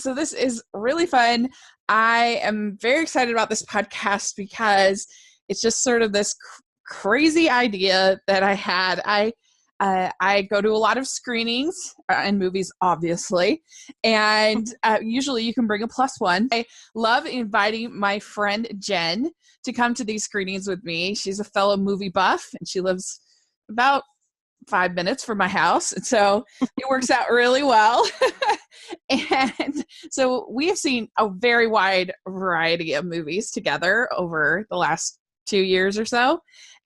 So this is really fun. I am very excited about this podcast because it's just sort of this crazy idea that I had. I go to a lot of screenings and movies, obviously, and usually you can bring a plus one. I love inviting my friend Jen to come to these screenings with me. She's a fellow movie buff, and she lives about 5 minutes from my house, and so it works out really well. And so we have seen a very wide variety of movies together over the last 2 years or so,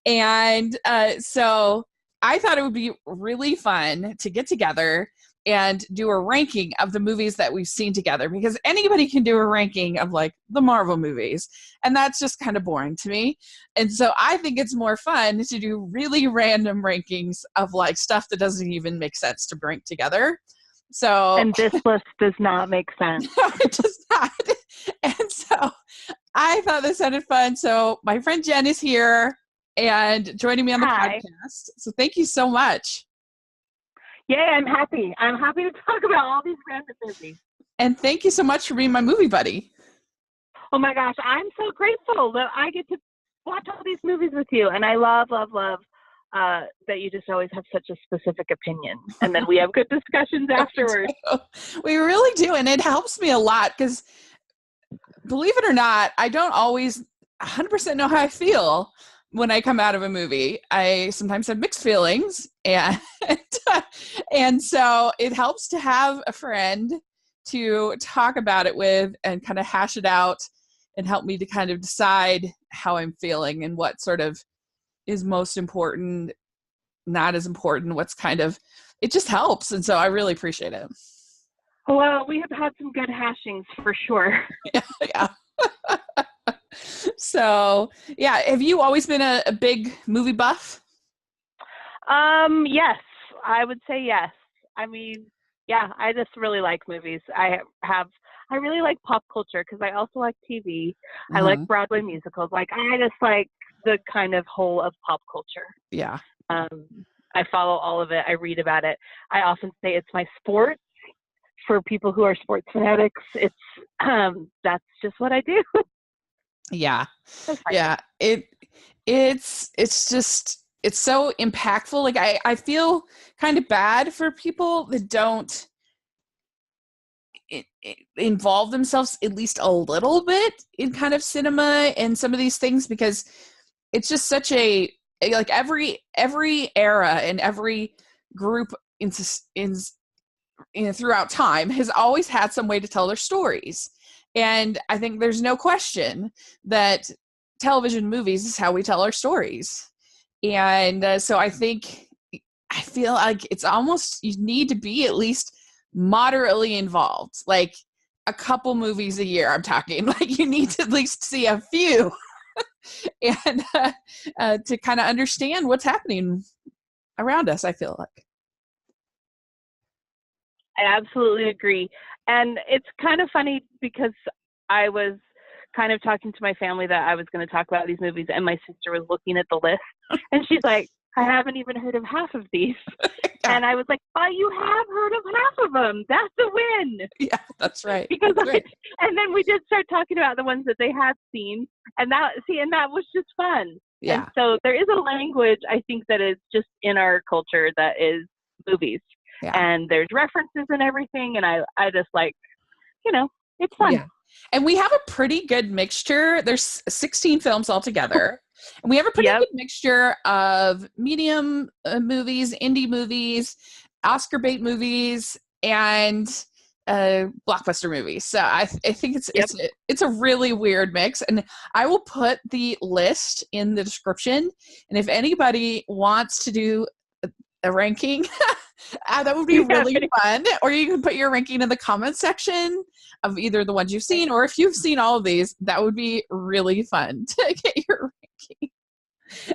and so I thought it would be really fun to get together and do a ranking of the movies that we've seen together, because anybody can do a ranking of like the Marvel movies, and that's just kind of boring to me. And so I think it's more fun to do really random rankings of like stuff that doesn't even make sense to rank together. So And this list does not make sense. No, it does not. And so I thought this sounded fun. So my friend Jen is here and joining me on the podcast. So thank you so much. Yay, I'm happy. I'm happy to talk about all these random movies. And thank you so much for being my movie buddy. Oh my gosh, I'm so grateful that I get to watch all these movies with you. And I love that you just always have such a specific opinion. And then we have good discussions afterwards. We really do. And it helps me a lot because, believe it or not, I don't always 100% know how I feel when I come out of a movie. I sometimes have mixed feelings, and so it helps to have a friend to talk about it with and kind of hash it out and help me to kind of decide how I'm feeling and what sort of is most important, not as important, what's kind of, it just helps. And so I really appreciate it. Well, we have had some good hashings for sure. Yeah. So, yeah. Have you always been a big movie buff? Yes, I would say yes. I mean, yeah, I just really like movies. I really like pop culture because I also like TV. I like Broadway musicals. Like, I just like the kind of whole of pop culture. Yeah. I follow all of it. I read about it. I often say it's my sport. For people who are sports fanatics, it's that's just what I do. Yeah. Yeah. It's just, it's so impactful. Like I feel kind of bad for people that don't involve themselves at least a little bit in kind of cinema and some of these things, because it's just such a, like every era and every group in throughout time has always had some way to tell their stories. And I think there's no question that television movies is how we tell our stories. And so I feel like it's almost, you need to be at least moderately involved, like a couple movies a year. I'm talking like you need to at least see a few and to kind of understand what's happening around us, I feel like. I absolutely agree. And it's kind of funny because I was kind of talking to my family that I was going to talk about these movies, and my sister was looking at the list, and she's like, I haven't even heard of half of these. And I was like, but you have heard of half of them. That's a win. Yeah, that's right. Because that's right. And then we did start talking about the ones that they had seen, and that was just fun. Yeah. And so there is a language, I think, that is just in our culture that is movies. Yeah. And there's references and everything, and I just like, it's fun. Yeah. And we have a pretty good mixture. There's 16 films altogether. And we have a pretty good mixture of medium movies, indie movies, Oscar bait movies, and blockbuster movies. So I think it's a really weird mix. And I will put the list in the description. And if anybody wants to do a ranking, that would be really fun. Or you can put your ranking in the comments section of either the ones you've seen, or if you've seen all of these, that would be really fun to get your ranking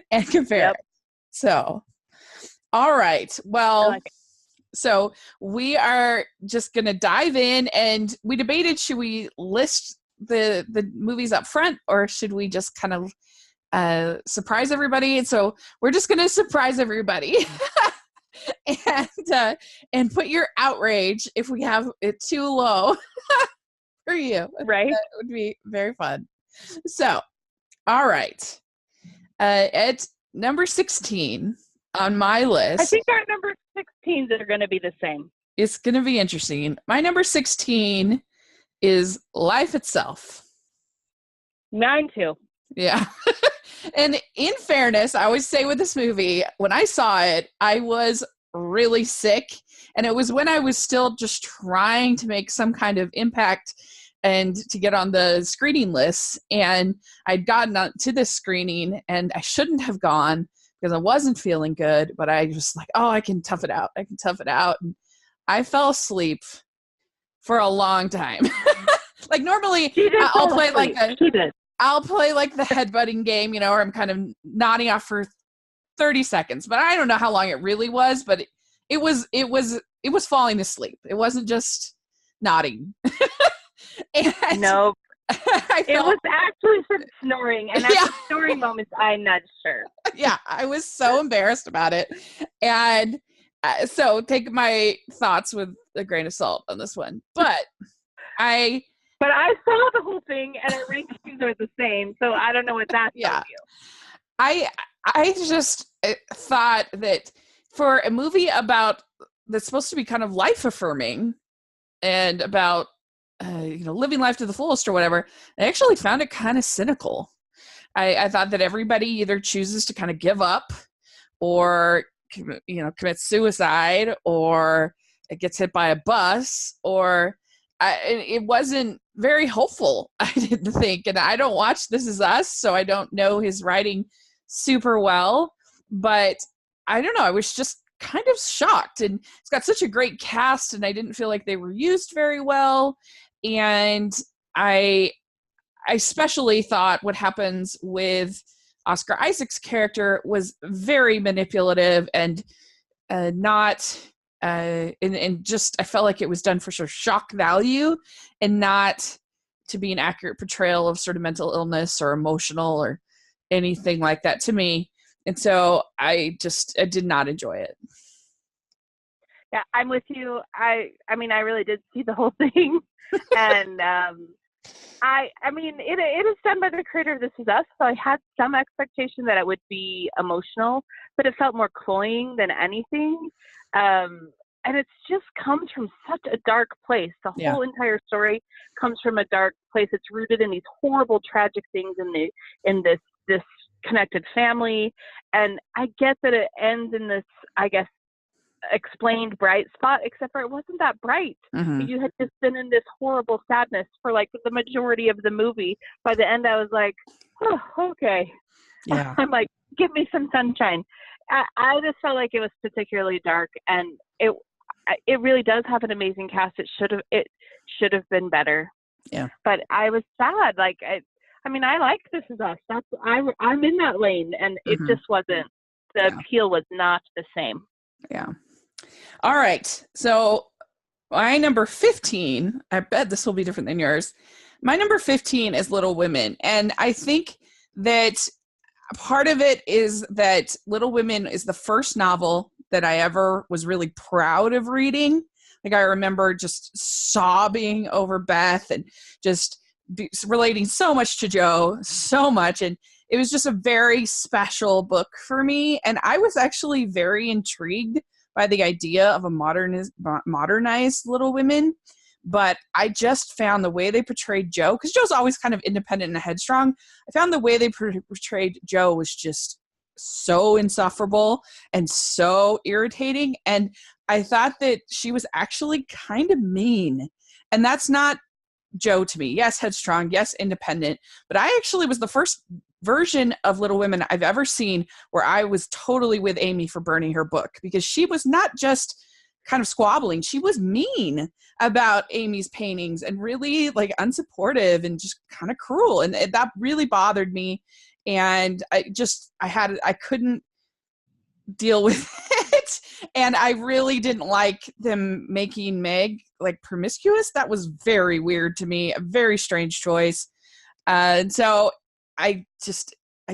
and compare it. So, all right. Well, so we are just going to dive in, and we debated, should we list the movies up front, or should we just kind of surprise everybody? And so we're just going to surprise everybody. and put your outrage if we have it too low for you. Right. That would be very fun. So, all right. At number 16 on my list. I think our number 16s are going to be the same. It's going to be interesting. My number 16 is Life Itself. Mine too. Yeah. And in fairness, I always say with this movie, when I saw it, I was really sick. And it was when I was still just trying to make some kind of impact and to get on the screening list. And I'd gotten to this screening and I shouldn't have gone because I wasn't feeling good, but I was like, oh, I can tough it out. I can tough it out. And I fell asleep for a long time. Like normally I'll play like I'll play like the headbutting game, you know, where I'm kind of nodding off for 30 seconds, but I don't know how long it really was, but it was falling asleep. It wasn't just nodding. And no, it was actually some snoring, and at the snoring moments, I nudged her. Yeah, I was so embarrassed about it, and so take my thoughts with a grain of salt on this one. But I saw the whole thing, and our rankings are the same, so I don't know what that's telling you. I just thought that for a movie that's supposed to be kind of life affirming and about living life to the fullest or whatever, I actually found it kind of cynical. I thought that everybody either chooses to kind of give up or commit suicide or it gets hit by a bus or it wasn't very hopeful, I didn't think. And I don't watch This Is Us, so I don't know his writing super well, but I don't know. I was just kind of shocked, and it's got such a great cast, and I didn't feel like they were used very well. And I especially thought what happens with Oscar Isaac's character was very manipulative and and just I felt like it was done for sort of shock value and not to be an accurate portrayal of sort of mental illness or emotional or anything like that to me. And so I did not enjoy it. Yeah, I'm with you. I mean, I really did see the whole thing. And I mean, it is done by the creator of This Is Us, so I had some expectation that it would be emotional, but it felt more cloying than anything. And it just comes from such a dark place. The whole entire story comes from a dark place. It's rooted in these horrible, tragic things in this connected family. And I get that it ends in this, I guess, explained bright spot, except for it wasn't that bright. Mm-hmm. You had just been in this horrible sadness for like the majority of the movie. By the end, I was like, oh, okay. Yeah. I'm like, give me some sunshine. I just felt like it was particularly dark, and it really does have an amazing cast. It should have been better. Yeah. But I was sad. Like I mean, I like This Is Us. I'm in that lane, and it just wasn't. The appeal was not the same. Yeah. All right. So my number 15, I bet this will be different than yours. My number 15 is Little Women. And I think that part of it is that Little Women is the first novel that I ever was really proud of reading. Like I remember just sobbing over Beth and just relating so much to Jo, so much. And it was just a very special book for me. And I was actually very intrigued by the idea of a modernized Little Women. But I just found the way they portrayed Jo, because Jo's always kind of independent and headstrong. I found the way they portrayed Jo was just so insufferable and so irritating. And I thought that she was actually kind of mean. And that's not Jo to me. Yes, headstrong. Yes, independent. But I actually was the first version of Little Women I've ever seen where I was totally with Amy for burning her book, because she was not just kind of squabbling. She was mean about Amy's paintings and really like unsupportive and just kind of cruel. And that really bothered me. And I couldn't deal with it. And I really didn't like them making Meg like promiscuous. That was very weird to me, a very strange choice. And so I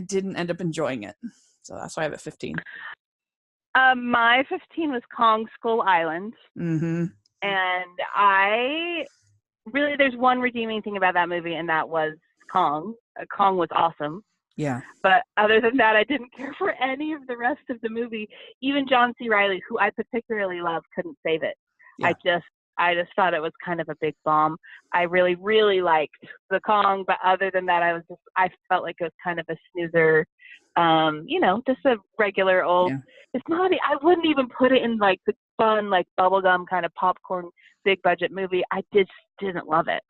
didn't end up enjoying it. So that's why I have it 15. My 15 was Kong Skull Island. Mm-hmm. And there's one redeeming thing about that movie, and that was Kong. Kong was awesome. Yeah. But other than that, I didn't care for any of the rest of the movie. Even John C. Reilly, who I particularly love, couldn't save it. Yeah. I just thought it was kind of a big bomb. I really, really liked the Kong, but other than that, I felt like it was kind of a snoozer, just a regular old. Yeah. It's not. I wouldn't even put it in like the fun, like bubblegum kind of popcorn, big budget movie. I just didn't love it.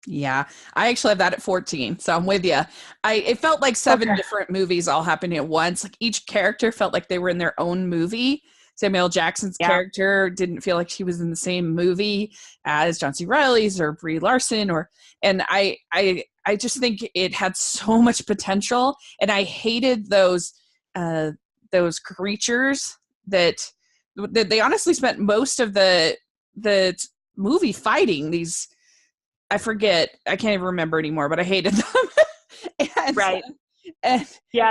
Yeah, I actually have that at 14, so I'm with you. It felt like 7 different movies all happening at once. Like each character felt like they were in their own movie. Samuel Jackson's character didn't feel like she was in the same movie as John C. Reilly's or Brie Larson, and I just think it had so much potential, and I hated those creatures that they honestly spent most of the movie fighting these. I forget. I can't even remember anymore, but I hated them. Right. And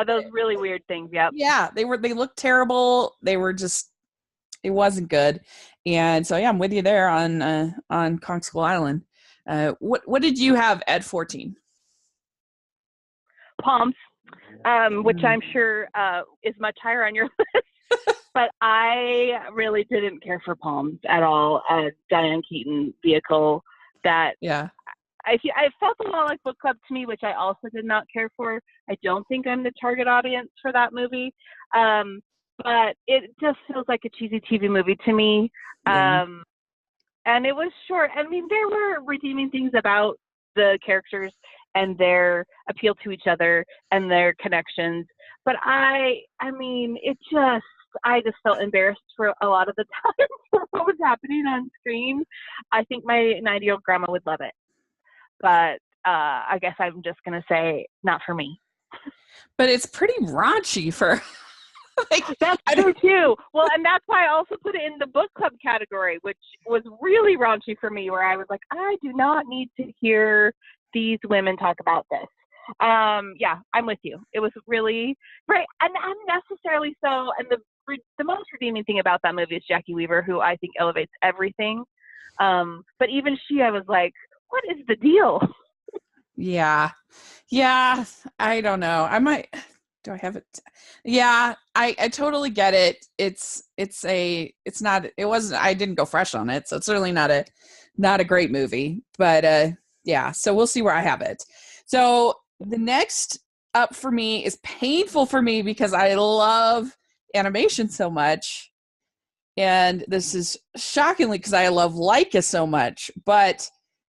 those really weird things. Yep. Yeah, they looked terrible. They were just, it wasn't good. And so, yeah, I'm with you there on Kong Skull Island. What did you have at 14? Palms, which I'm sure is much higher on your list. But I really didn't care for Palms at all as Diane Keaton vehicle. That I felt a lot like Book Club to me, which I also did not care for. I don't think I'm the target audience for that movie, but it just feels like a cheesy TV movie to me. And it was short. I mean, there were redeeming things about the characters and their appeal to each other and their connections, but I just felt embarrassed for a lot of the time for what was happening on screen. I think my 90-year-old grandma would love it. But I guess I'm just going to say not for me. But it's pretty raunchy for... That's true, too. Well, and that's why I also put it in the book club category, which was really raunchy for me, where I was like, I do not need to hear these women talk about this. I'm with you. It was really great, and unnecessarily so. And the most redeeming thing about that movie is Jackie Weaver, who I think elevates everything. But even she, I was like, what is the deal? Yeah, I don't know. I might. Do I have it? Yeah, I totally get it. I didn't go fresh on it, so it's certainly not a great movie. But so we'll see where I have it. So the next up for me is painful for me because I love animation so much. And this is shockingly because I love Laika so much, but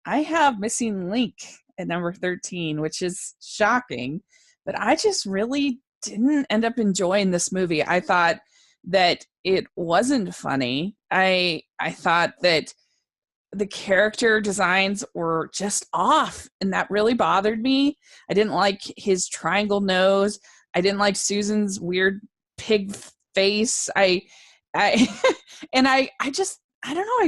I have Missing Link at number 13, which is shocking, but I just really didn't end up enjoying this movie. I thought that it wasn't funny. I thought that the character designs were just off, and that really bothered me. I didn't like his triangle nose. I didn't like Susan's weird pig face. I don't know. I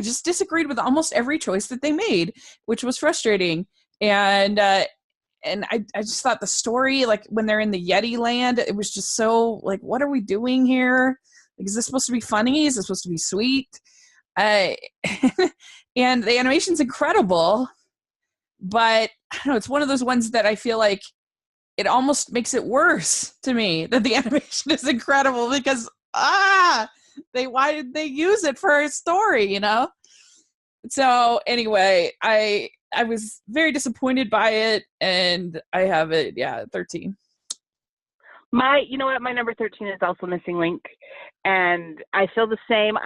just disagreed with almost every choice that they made, which was frustrating. And I just thought the story, like when they're in the Yeti land, it was just so like, what are we doing here? Like, is this supposed to be funny? Is this supposed to be sweet? And the animation's incredible, but I don't know, it's one of those ones that I feel like it almost makes it worse to me that the animation is incredible because why did they use it for a story, So anyway, I was very disappointed by it, and I have it 13. My number 13 is also Missing Link, and I feel the same.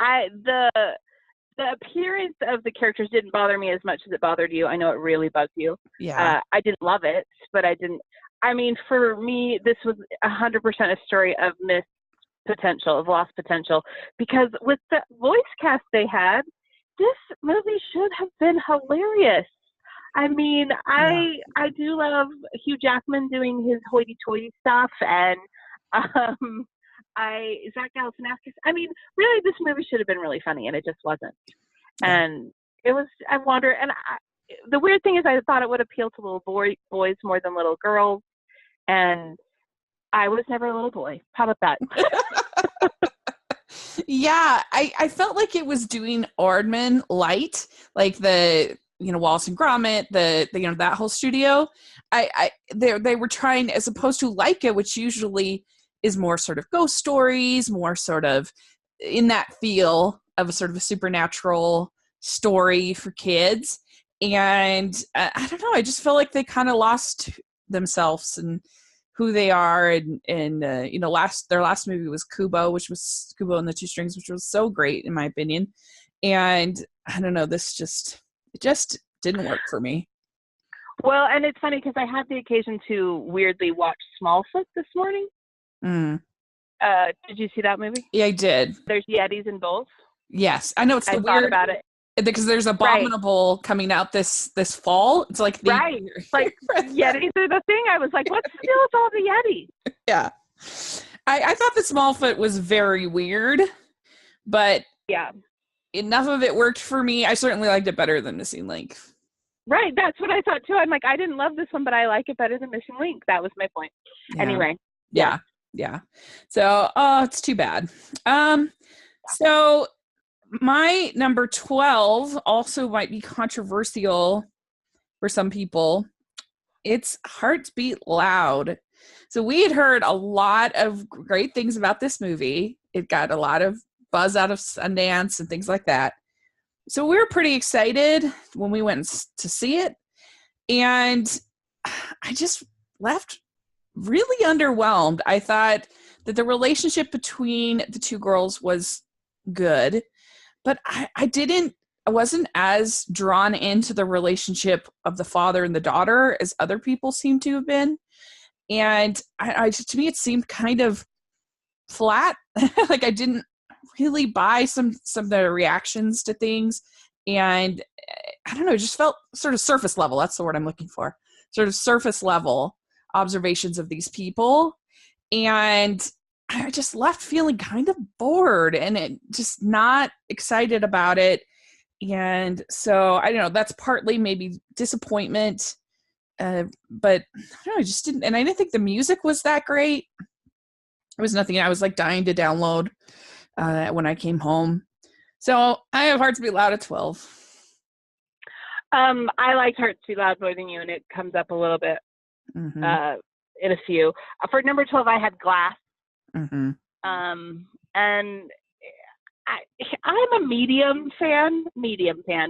The appearance of the characters didn't bother me as much as it bothered you. I know it really bugged you. Yeah. I didn't love it, but I didn't. I mean, for me, this was 100% a story of missed potential, of lost potential, because with the voice cast they had, this movie should have been hilarious. I mean, I do love Hugh Jackman doing his hoity-toity stuff, and Zach Galifianakis. I mean, really, this movie should have been really funny, and it just wasn't. Yeah. And it was. I wonder. And the weird thing is, I thought it would appeal to little boys more than little girls, and I was never a little boy. How about that? Yeah, I felt like it was doing Aardman light, like the Wallace and Gromit, the that whole studio. They were trying, as opposed to Leica, which usually is more sort of ghost stories, more sort of in that feel of a sort of a supernatural story for kids. And I don't know, I just felt like they kind of lost themselves and who they are, and their last movie was Kubo, which was Kubo and the Two Strings, which was so great in my opinion. And I don't know, it just didn't work for me. Well, and it's funny because I had the occasion to weirdly watch Smallfoot this morning. Mm. Did you see that movie? Yeah, I did. There's Yetis in both. Yes, I know. It's the I weird thought about it because there's Abominable coming out this fall. It's like the right, like Yetis are the thing. I was like, what's the deal with all the Yetis? Yeah, I thought the Smallfoot was very weird, but yeah, enough of it worked for me. I certainly liked it better than Missing Link. Right, that's what I thought too. I'm like, I didn't love this one, but I like it better than Missing Link. That was my point. Yeah. Anyway. Yeah. So, it's too bad. So my number 12 also might be controversial for some people. It's Hearts Beat Loud. So we had heard a lot of great things about this movie. It got a lot of buzz out of Sundance and things like that. So we were pretty excited when we went to see it. And I just left really underwhelmed. I thought that the relationship between the two girls was good, but I wasn't as drawn into the relationship of the father and the daughter as other people seem to have been. And to me, it seemed kind of flat. Like I didn't really buy some of the reactions to things. And I don't know, it just felt sort of surface level. That's the word I'm looking for. Sort of surface level observations of these people. And I just left feeling kind of bored and just not excited about it. And so I don't know, that's partly maybe disappointment. But I don't know, I just didn't, and I didn't think the music was that great. It was nothing I was like dying to download when I came home. So I have Hearts Beat Loud at 12. I liked Hearts Beat Loud more than you, and it comes up a little bit in a few. For number 12, I had Glass. Mm-hmm. And I'm a medium fan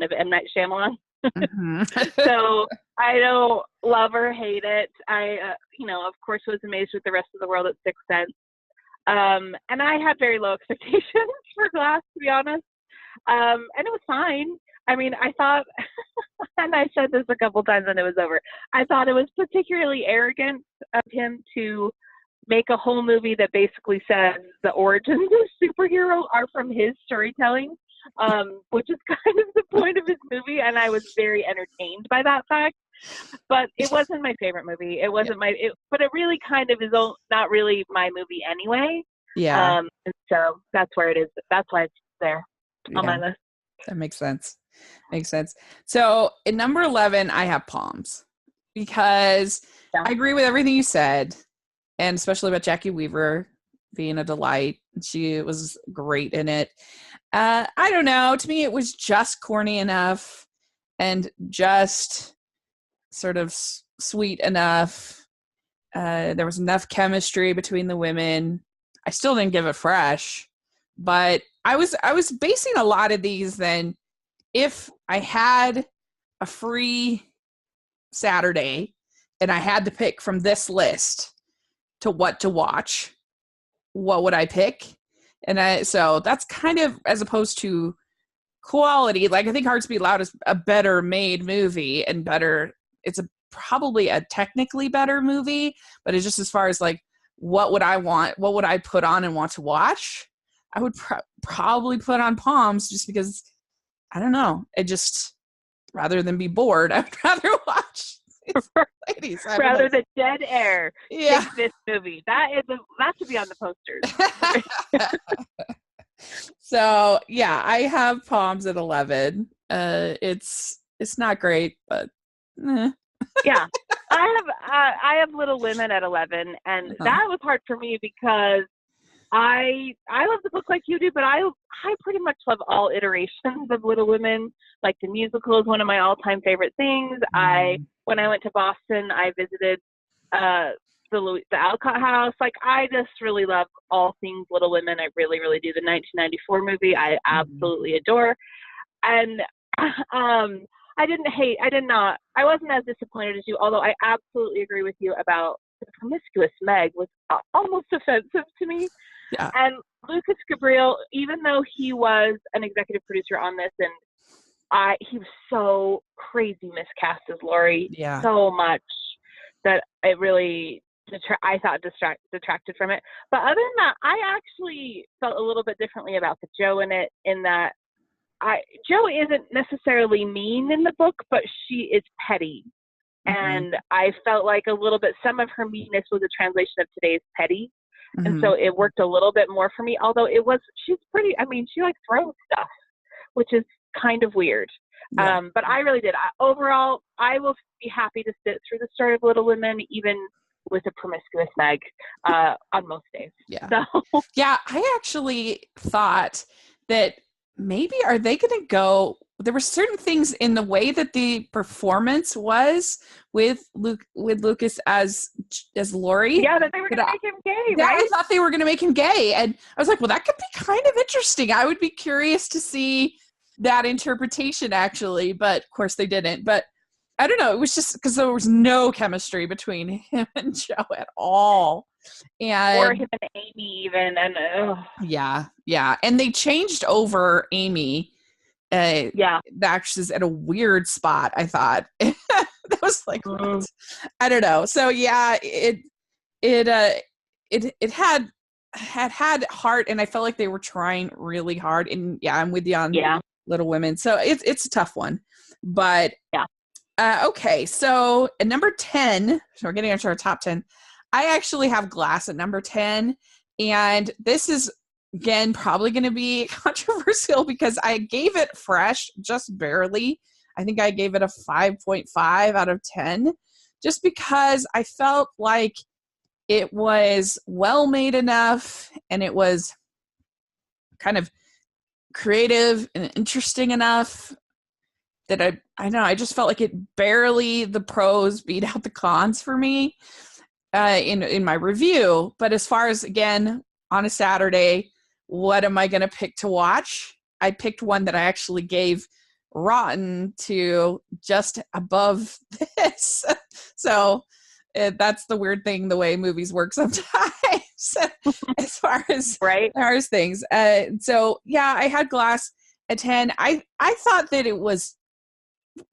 of M. Night Shyamalan. Mm-hmm. So I don't love or hate it. I, of course, was amazed with the rest of the world at Sixth Sense. And I had very low expectations for Glass, to be honest. And it was fine. I mean, I thought, and I said this a couple times when it was over, I thought it was particularly arrogant of him to make a whole movie that basically says the origins of superhero are from his storytelling, which is kind of the point of his movie. And I was very entertained by that fact. But it wasn't my favorite movie. It wasn't but it really kind of is not really my movie anyway. Yeah. And so that's where it is. That's why it's there on my list. That makes sense. So at number 11, I have Palms because I agree with everything you said, and especially about Jackie Weaver being a delight. She was great in it. I don't know. To me, it was just corny enough and just sort of sweet enough. There was enough chemistry between the women. I still didn't give it fresh, but I was basing a lot of these then. If I had a free Saturday and I had to pick from this list to what to watch, what would I pick? And so that's kind of, as opposed to quality, like I think Hearts Beat Loud is a better made movie and better. It's probably a technically better movie, but it's just as far as like, what would I want? What would I put on and want to watch? I would probably put on Palms just because, I don't know. It just, rather than be bored, I would rather watch these ladies. Rather than dead air. Yeah. Take this movie. That should be on the posters. So yeah, I have Palms at 11. It's not great, but yeah. I have Little Women at 11, and that was hard for me because I love the book like you do, but I pretty much love all iterations of Little Women. Like the musical is one of my all-time favorite things. When I went to Boston, I visited the Alcott House. Like I just really love all things Little Women. I really, really do. The 1994 movie I absolutely adore. And I wasn't as disappointed as you, although I absolutely agree with you about the promiscuous Meg was almost offensive to me. Yeah. And Lucas Gabriel, even though he was an executive producer on this, and he was so crazy miscast as Laurie, so much that it really, I thought, detracted from it. But other than that, I actually felt a little bit differently about the Jo in it, in that Jo isn't necessarily mean in the book, but she is petty. And I felt like a little bit, some of her meanness was a translation of today's petty. And so it worked a little bit more for me, although she's pretty, I mean, she like throws stuff, which is kind of weird. Yeah. But I really did. Overall, I will be happy to sit through the story of Little Women, even with a promiscuous Meg, on most days. Yeah. So. Yeah, I actually thought that maybe are they going to go, there were certain things in the way that the performance was with Lucas as Laurie. Yeah, that they were going to make him gay, right? I thought they were going to make him gay. And I was like, well, that could be kind of interesting. I would be curious to see that interpretation, actually. But, of course, they didn't. But I don't know. It was just because there was no chemistry between him and Jo at all. Or him and Amy even. And Yeah. And they changed over Amy. The actress at a weird spot, I thought. That was like, what? I don't know. So yeah, it had heart, and I felt like they were trying really hard. And yeah, I'm with you on Little Women. So it's a tough one, but okay. So at number 10, so we're getting into our top 10. I actually have Glass at number 10, and this is, again, probably going to be controversial because I gave it fresh, just barely. I think I gave it a 5.5 out of 10, just because I felt like it was well made enough, and it was kind of creative and interesting enough that I just felt like it barely, the pros beat out the cons for me in my review. But as far as, again, on a Saturday, what am I going to pick to watch? I picked one that I actually gave Rotten to just above this. So that's the weird thing, the way movies work sometimes as far as things. So yeah, I had Glass at 10. I thought that it was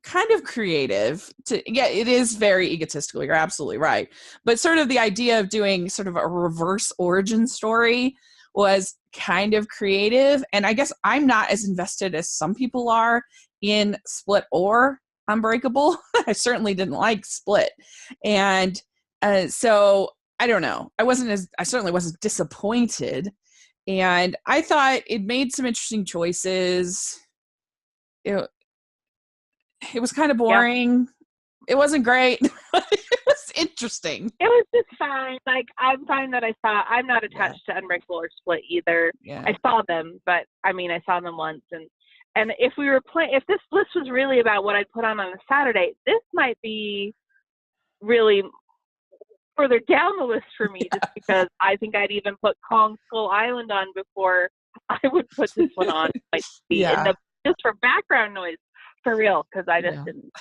kind of creative it is very egotistical. You're absolutely right. But sort of the idea of doing sort of a reverse origin story was kind of creative. And I guess I'm not as invested as some people are in Split or Unbreakable. I certainly didn't like Split. And so I don't know. I certainly wasn't disappointed. And I thought it made some interesting choices. It was kind of boring. It wasn't great. It was interesting. It was just fine. Like, I'm fine that I'm not attached to Unbreakable or Split either. Yeah. I saw them, but I mean, I saw them once. And if we were if this list was really about what I'd put on a Saturday, this might be really further down the list for me, just because I think I'd even put Kong Skull Island on before I would put this one on. Just for background noise. For real, because I just didn't.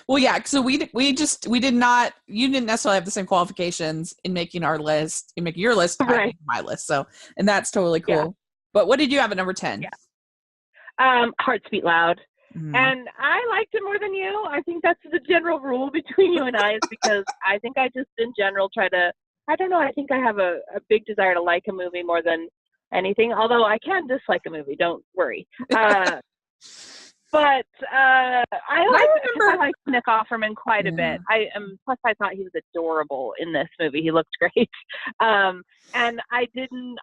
Well, yeah. So we did not. You didn't necessarily have the same qualifications in making our list, in making your list, right? My list. So, and that's totally cool. Yeah. But what did you have at number 10? Yeah. Hearts Beat Loud, and I liked it more than you. I think that's the general rule between you and I, is because I think I just in general try to. I don't know. I think I have a big desire to like a movie more than anything. Although I can dislike a movie. Don't worry. But I like Nick Offerman quite a bit. Plus I thought he was adorable in this movie. He looked great. And I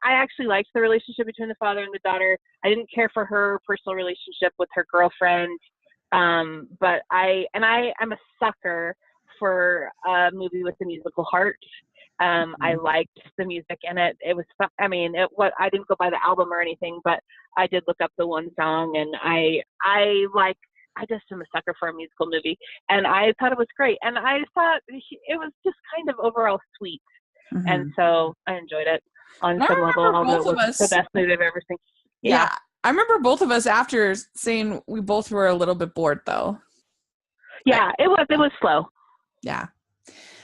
actually liked the relationship between the father and the daughter. I didn't care for her personal relationship with her girlfriend. But I'm a sucker for a movie with a musical heart. I liked the music in it. It was fun. I mean, I didn't go buy the album or anything, but I did look up the one song, and I just am a sucker for a musical movie, and I thought it was great. And I thought it was just kind of overall sweet, and so I enjoyed it on some level. Although it was the best movie I've ever seen. Yeah, I remember both of us after saying we both were a little bit bored, though. Yeah, it was slow. Yeah.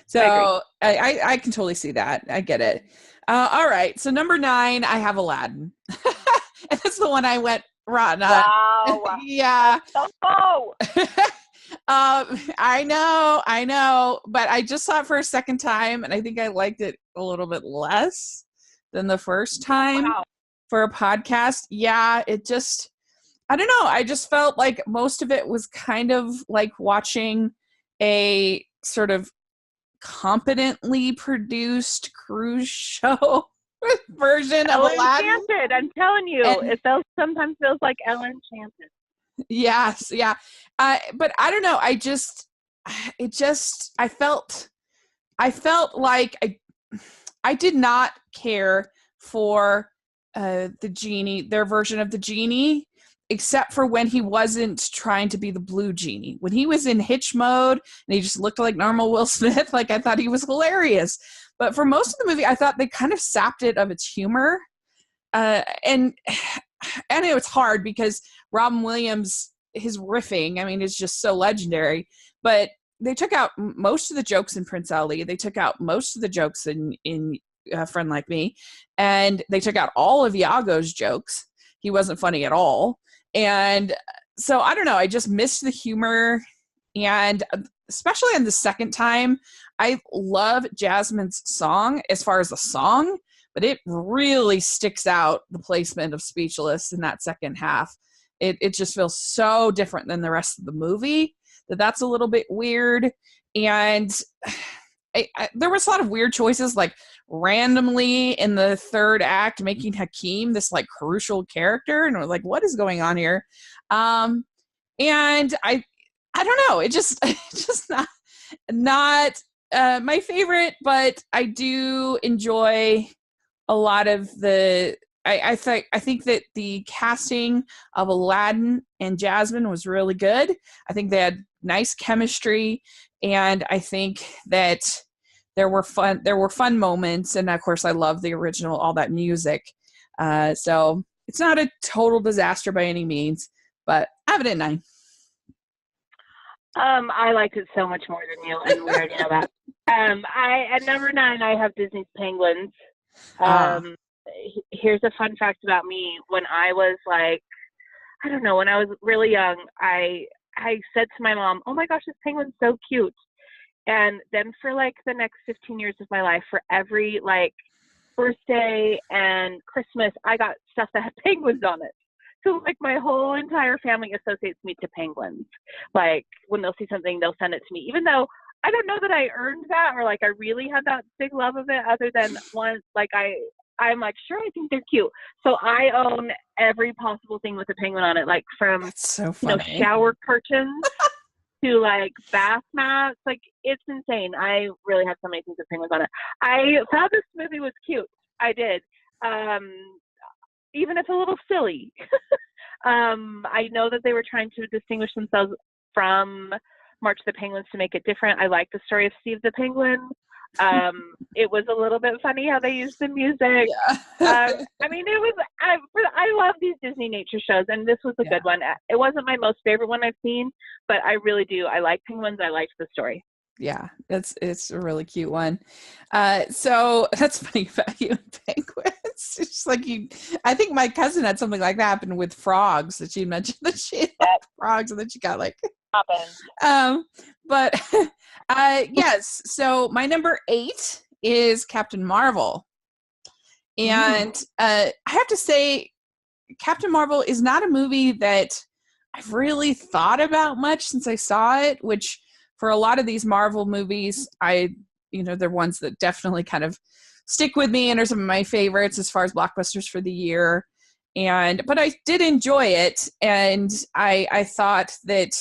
So I can totally see that. I get it. All right. So number 9, I have Aladdin. And that's the one I went rotten on. Wow. Yeah. Oh. I know. But I just saw it for a second time, and I think I liked it a little bit less than the first time for a podcast. Yeah, it just, I don't know. I just felt like most of it was kind of like watching a sort of competently produced cruise show version of Aladdin. Enchanted, I'm telling you, it sometimes feels like Ellen Enchanted. Yes, yeah. But I don't know. I felt like I did not care for the genie, their version of the genie, except for when he wasn't trying to be the blue genie. When he was in Hitch mode and he just looked like normal Will Smith, like I thought he was hilarious. But for most of the movie, I thought they kind of sapped it of its humor. And I know it's hard because Robin Williams, his riffing, I mean, is just so legendary. But they took out most of the jokes in Prince Ali. They took out most of the jokes in A Friend Like Me. And they took out all of Iago's jokes. He wasn't funny at all. And so I don't know, I just missed the humor. And especially on the second time, I love Jasmine's song as far as the song, but it really sticks out, the placement of Speechless in that second half. It just feels so different than the rest of the movie that's a little bit weird. And there was a lot of weird choices, like randomly in the third act making Hakeem this like crucial character, and we're like, what is going on here? And I don't know, it just not my favorite, but I do enjoy a lot of the I think that the casting of Aladdin and Jasmine was really good. I think they had nice chemistry, and I think that there were fun moments, and of course I love the original, all that music. So it's not a total disaster by any means, but I have it at 9. I liked it so much more than you, and we already know that. At number 9, I have Disney's Penguins. Here's a fun fact about me. When I was like, I don't know, when I was really young, I said to my mom, "Oh my gosh, this penguin's so cute." And then for like the next 15 years of my life, for every like birthday and Christmas, I got stuff that had penguins on it. So like my whole entire family associates me to penguins. Like when they'll see something, they'll send it to me, even though I don't know that I earned that or like I really had that big love of it, other than once like I'm like, sure, I think they're cute. So I own every possible thing with a penguin on it, like from That's so funny. Shower curtains to like bath mats. Like it's insane. I really have so many things with penguins on it. I thought this movie was cute. I did. Even if a little silly. I know that they were trying to distinguish themselves from March of the Penguins to make it different. I like the story of Steve the Penguin. It was a little bit funny how they used the music. Yeah. I mean, I love these Disney nature shows, and this was a good one. It wasn't my most favorite one I've seen, but I really do. I like penguins. I liked the story. Yeah, it's a really cute one. So that's funny about you and penguins. It's just like I think my cousin had something like that happen with frogs, that she mentioned that she liked frogs, and then she got like but yes, so my number 8 is Captain Marvel. And I have to say, Captain Marvel is not a movie that I've really thought about much since I saw it, which for a lot of these Marvel movies, they're ones that definitely kind of stick with me and are some of my favorites as far as blockbusters for the year. But I did enjoy it, and I thought that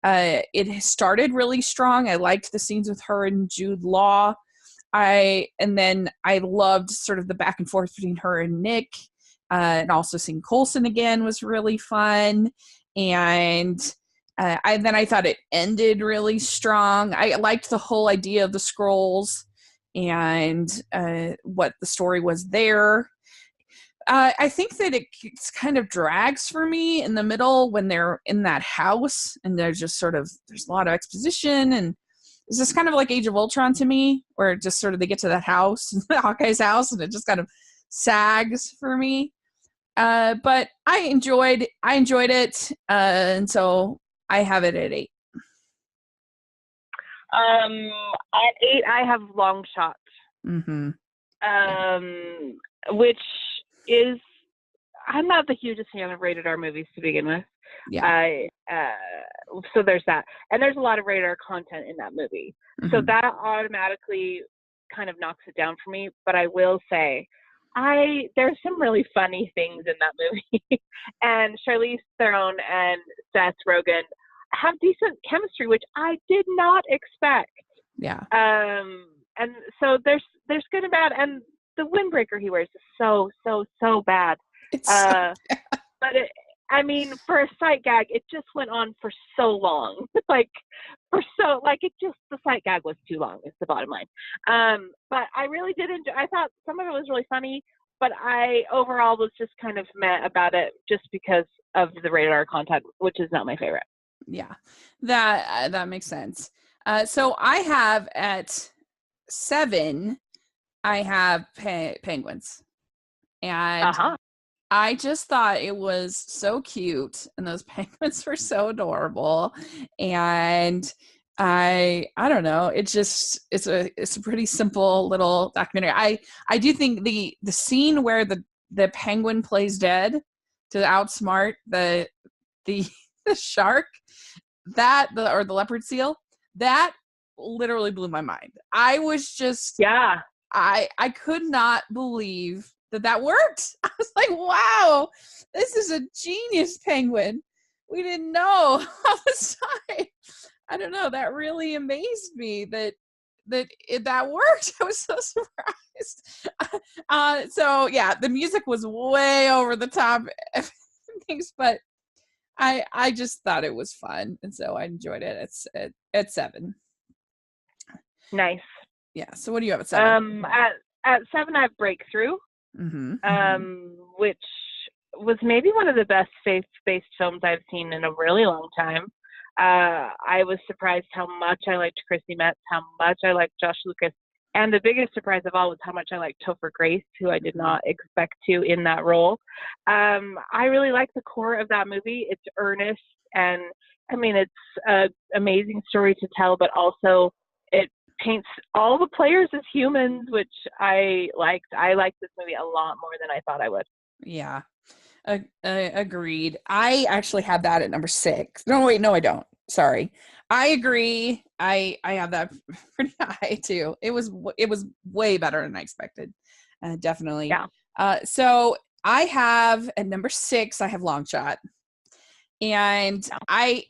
it started really strong. I liked the scenes with her and Jude Law. and then I loved sort of the back and forth between her and Nick, and also seeing Coulson again was really fun. And I thought it ended really strong. I liked the whole idea of the scrolls and what the story was there. I think that it kind of drags for me in the middle when they're in that house and there's a lot of exposition, and it's just kind of like Age of Ultron to me, where it just sort of they get to that house, Hawkeye's house, and it just kind of sags for me. But I enjoyed it, and so I have it at 8. At 8, I have Long Shot. Mm-hmm. Which is, I'm not the hugest fan of rated R movies to begin with. Yeah. So there's that, and there's a lot of rated R content in that movie. Mm-hmm. So that automatically kind of knocks it down for me. But I will say, there's some really funny things in that movie, and Charlize Theron and Seth Rogen have decent chemistry, which I did not expect. Yeah. And so there's good and bad, and the windbreaker he wears is so bad. It's so bad. But for a sight gag, it just went on for so long. The sight gag was too long, is the bottom line. But I really did enjoy. I thought some of it was really funny, but I overall was just kind of meh about it, just because of the rated R content, which is not my favorite. Yeah, that makes sense. So I have at 7, I have Penguins, and I just thought it was so cute, and those penguins were so adorable, and I don't know, it's a pretty simple little documentary. I do think the scene where the penguin plays dead to outsmart the shark, or the leopard seal, that literally blew my mind. I was just I could not believe that worked. I was like, wow, this is a genius penguin. We didn't know all this time. I don't know, that really amazed me that worked. I was so surprised. So yeah, the music was way over the top things, but I just thought it was fun, and so I enjoyed it. It's at 7. Nice. Yeah. So what do you have at 7? At 7, I have Breakthrough, mm-hmm. Which was maybe one of the best faith-based films I've seen in a really long time. I was surprised how much I liked Chrissy Metz, how much I liked Josh Lucas, and the biggest surprise of all was how much I liked Topher Grace, who I did not expect to in that role. I really like the core of that movie. It's earnest, and it's an amazing story to tell, but also it paints all the players as humans, which I liked. I liked this movie a lot more than I thought I would. Yeah. Agreed. I actually have that at number 6. No, wait, no, I don't. Sorry. I agree. I have that pretty high too. It was way better than I expected. Definitely. Yeah. So I have at number 6, I have Long Shot. And yeah. I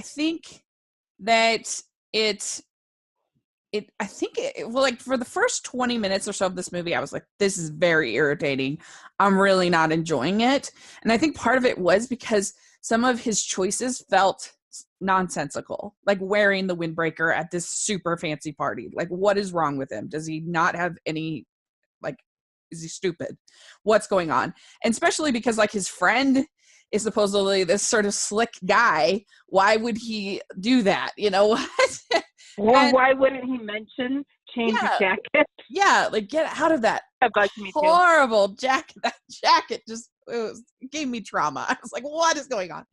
think that like for the first 20 minutes or so of this movie, I was like, this is very irritating. I'm really not enjoying it. And I think part of it was because some of his choices felt nonsensical, like wearing the windbreaker at this super fancy party. Like, what is wrong with him? Does he not have any, like, is he stupid? What's going on? And especially because, like, his friend is supposedly this sort of slick guy. Why would he do that? You know what? Well, why wouldn't he mention change his jacket? Yeah, like get out of that horrible jacket. That jacket just it gave me trauma. I was like, what is going on?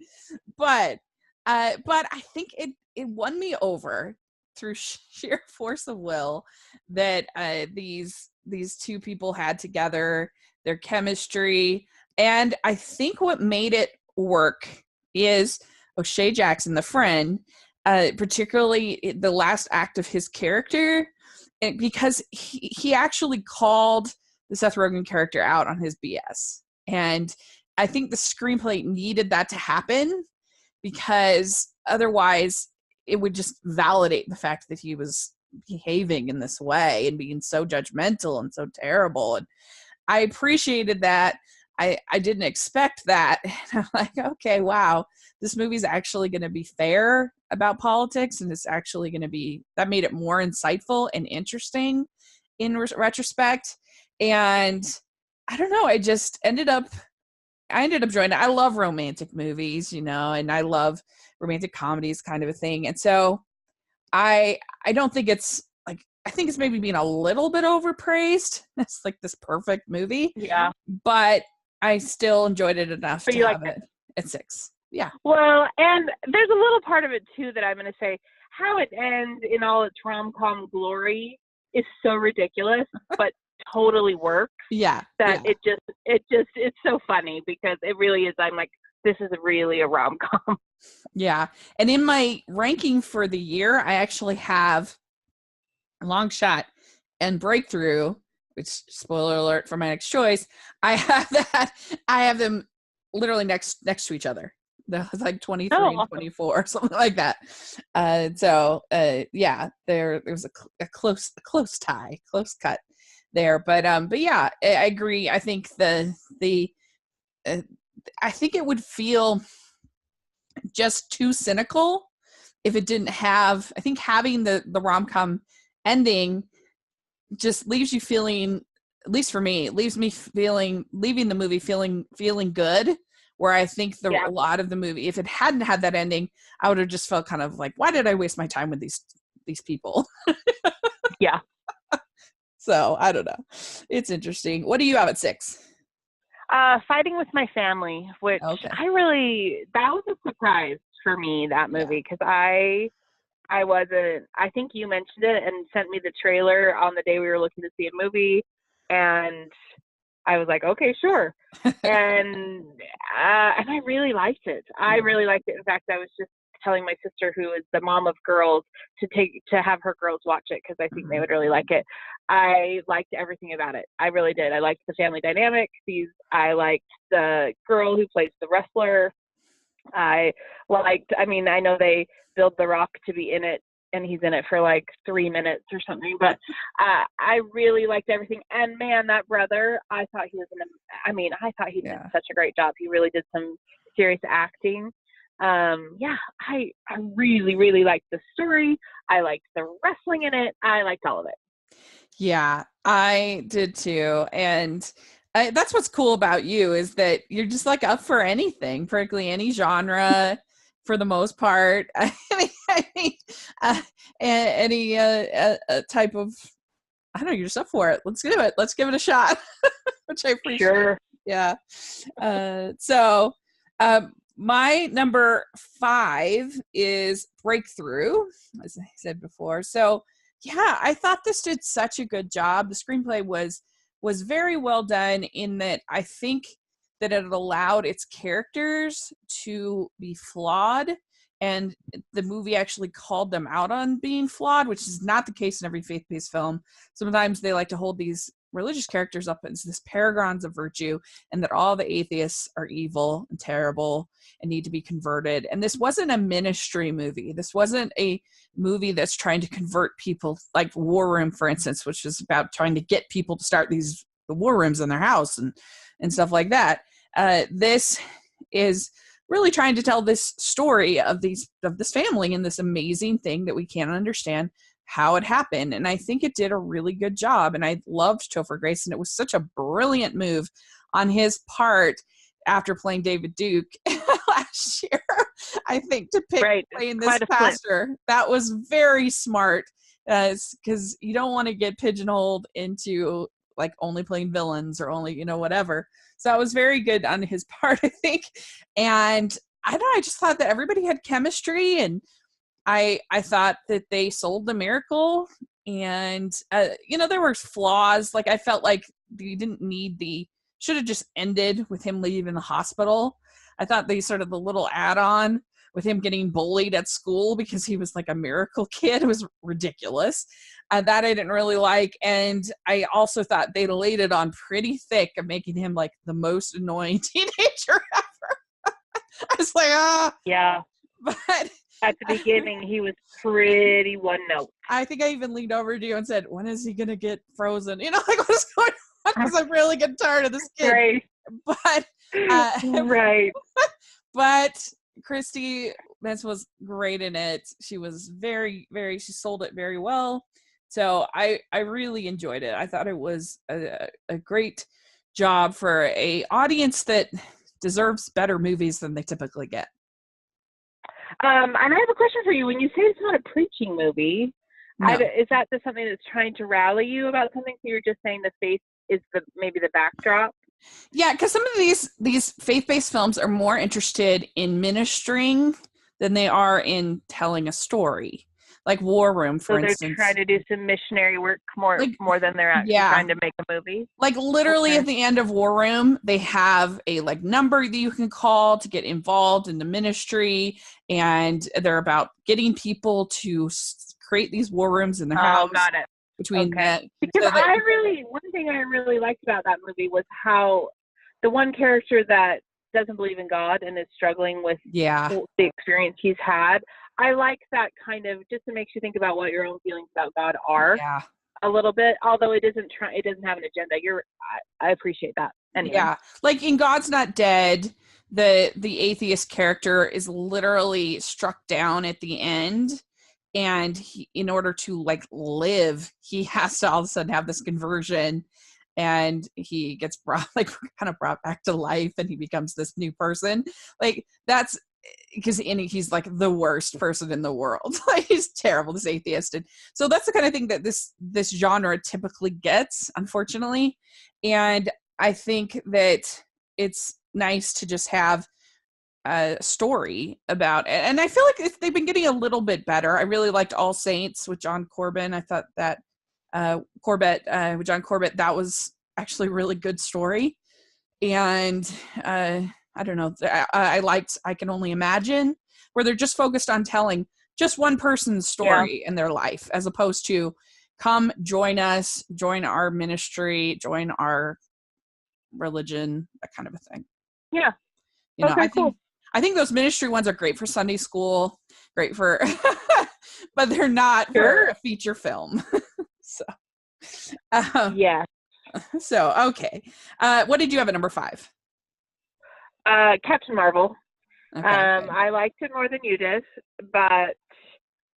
But I think it won me over through sheer force of will that these two people had together, their chemistry. And I think what made it work is O'Shea Jackson, the friend, particularly the last act of his character, because he actually called the Seth Rogen character out on his BS. And I think the screenplay needed that to happen, because otherwise it would just validate the fact that he was behaving in this way and being so judgmental and so terrible. And I appreciated that. I didn't expect that. And I'm like, okay, wow, this movie's actually going to be fair about politics, and it's actually going to be, that made it more insightful and interesting in retrospect. And I don't know, I ended up joining it. I love romantic movies, and I love romantic comedies, kind of a thing. And so I don't think it's like, I think it's maybe being a little bit overpraised. It's like this perfect movie. Yeah. But I still enjoyed it enough But to you have liked it at 6. Yeah. Well, and there's a little part of it too that I'm going to say, how it ends in all its rom-com glory is so ridiculous, but totally works. Yeah. That it's so funny because it really is. I'm like, this is really a rom-com. Yeah. And in my ranking for the year, I actually have Long Shot and Breakthrough, which, spoiler alert for my next choice, I have them literally next to each other. That was like 23 and 24, something like that. Yeah, there was a close tie, close cut there. But yeah, I agree. I think I think it would feel just too cynical if it didn't have, I think having the rom-com ending just leaves you feeling, at least for me, it leaves me leaving the movie feeling good, where I think a lot of the movie, if it hadn't had that ending, I would have just felt kind of like, why did I waste my time with these people? Yeah. So I don't know. It's interesting. What do you have at 6? Fighting with My Family, which that was a surprise for me, that movie, because I think you mentioned it and sent me the trailer on the day we were looking to see a movie, and I was like, okay, sure. and I really liked it. I really liked it. In fact, I was just telling my sister, who is the mom of girls, to have her girls watch it, because I think they would really like it. I liked everything about it. I really did. I liked the family dynamic. I liked the girl who plays the wrestler. I know they build The Rock to be in it, and he's in it for like 3 minutes or something, but I really liked everything. And man, that brother, I thought he did such a great job. He really did some serious acting. I really, really liked the story. I liked the wrestling in it. I liked all of it. Yeah, I did too. And that's what's cool about you, is that you're just like up for anything, practically any genre for the most part. Any type of, I don't know, you're just up for it. Let's do it. Let's give it a shot, which I appreciate. Sure. Yeah. My number 5 is Breakthrough, as I said before. So yeah, I thought this did such a good job. The screenplay was very well done, in that I think that it allowed its characters to be flawed, and the movie actually called them out on being flawed, which is not the case in every faith-based film. Sometimes they like to hold these religious characters up as this paragons of virtue, and that all the atheists are evil and terrible and need to be converted. And this wasn't a ministry movie. This wasn't a movie that's trying to convert people, like War Room, for instance, which is about trying to get people to start the war rooms in their house and stuff like that. This is really trying to tell this story of this family and this amazing thing that we can't understand how it happened. And I think it did a really good job. And I loved Topher Grace, and it was such a brilliant move on his part after playing David Duke last year, I think, to pick playing this pastor. That was very smart, because you don't want to get pigeonholed into like only playing villains or only, whatever. So that was very good on his part, I think. And I just thought that everybody had chemistry, and I thought that they sold the miracle. And there were flaws. Like, I felt like you didn't need should have just ended with him leaving the hospital. I thought the little add-on with him getting bullied at school because he was like a miracle kid was ridiculous. That I didn't really like. And I also thought they laid it on pretty thick of making him like the most annoying teenager ever. I was like, yeah. But At the beginning, he was pretty one note. I think I even leaned over to you and said, when is he going to get frozen? You know, like what's going on? Because I'm really getting tired of this kid. Right. But, right. But Christy Metz was great in it. She was she sold it very well. So I really enjoyed it. I thought it was a great job for a audience that deserves better movies than they typically get. And I have a question for you. When you say it's not a preaching movie, No. is that just something that's trying to rally you about something? So you're just saying the faith is maybe the backdrop? Yeah, because some of these faith-based films are more interested in ministering than they are in telling a story. Like War Room, for instance. So they're trying to do some missionary work more than they're actually trying to make a movie? Like literally at the end of War Room, they have a number that you can call to get involved in the ministry, and they're about getting people to create these war rooms in their house. Oh, got it. Because one thing I really liked about that movie was how the one character that doesn't believe in God and is struggling with the experience he's had, I like that kind of, just to make you think about what your own feelings about God are a little bit, although it doesn't have an agenda. I appreciate that. Anyway. Yeah. Like in God's Not Dead, the atheist character is literally struck down at the end, and in order to live, he has to all of a sudden have this conversion, and he gets brought back to life, and he becomes this new person. That's because he's the worst person in the world. He's terrible, this atheist. And so that's the kind of thing that this genre typically gets, unfortunately. And I think that it's nice to just have a story about it. And I feel like they've been getting a little bit better. I really liked All Saints with John Corbett. I thought that with John Corbett, that was actually a really good story. And I don't know, I liked I Can Only Imagine, where they're just focused on telling just one person's story in their life, as opposed to come join us, join our ministry, join our religion, that kind of a thing. Yeah. Cool. I think those ministry ones are great for Sunday school, great for, but they're not for a feature film. So, So, okay. What did you have at number 5? Captain Marvel. Okay. I liked it more than you did, but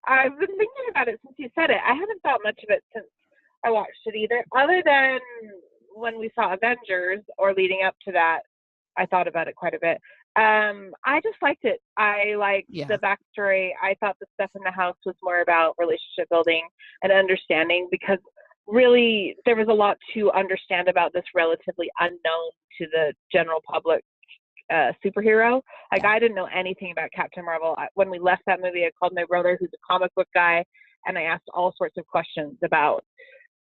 I've been thinking about it since you said it. I haven't thought much of it since I watched it either, other than when we saw Avengers, or leading up to that, I thought about it quite a bit. I just liked it. I liked the backstory. I thought the stuff in the house was more about relationship building and understanding, because really there was a lot to understand about this relatively unknown to the general public superhero. I didn't know anything about Captain Marvel. When we left that movie, I called my brother, who's a comic book guy, and I asked all sorts of questions about,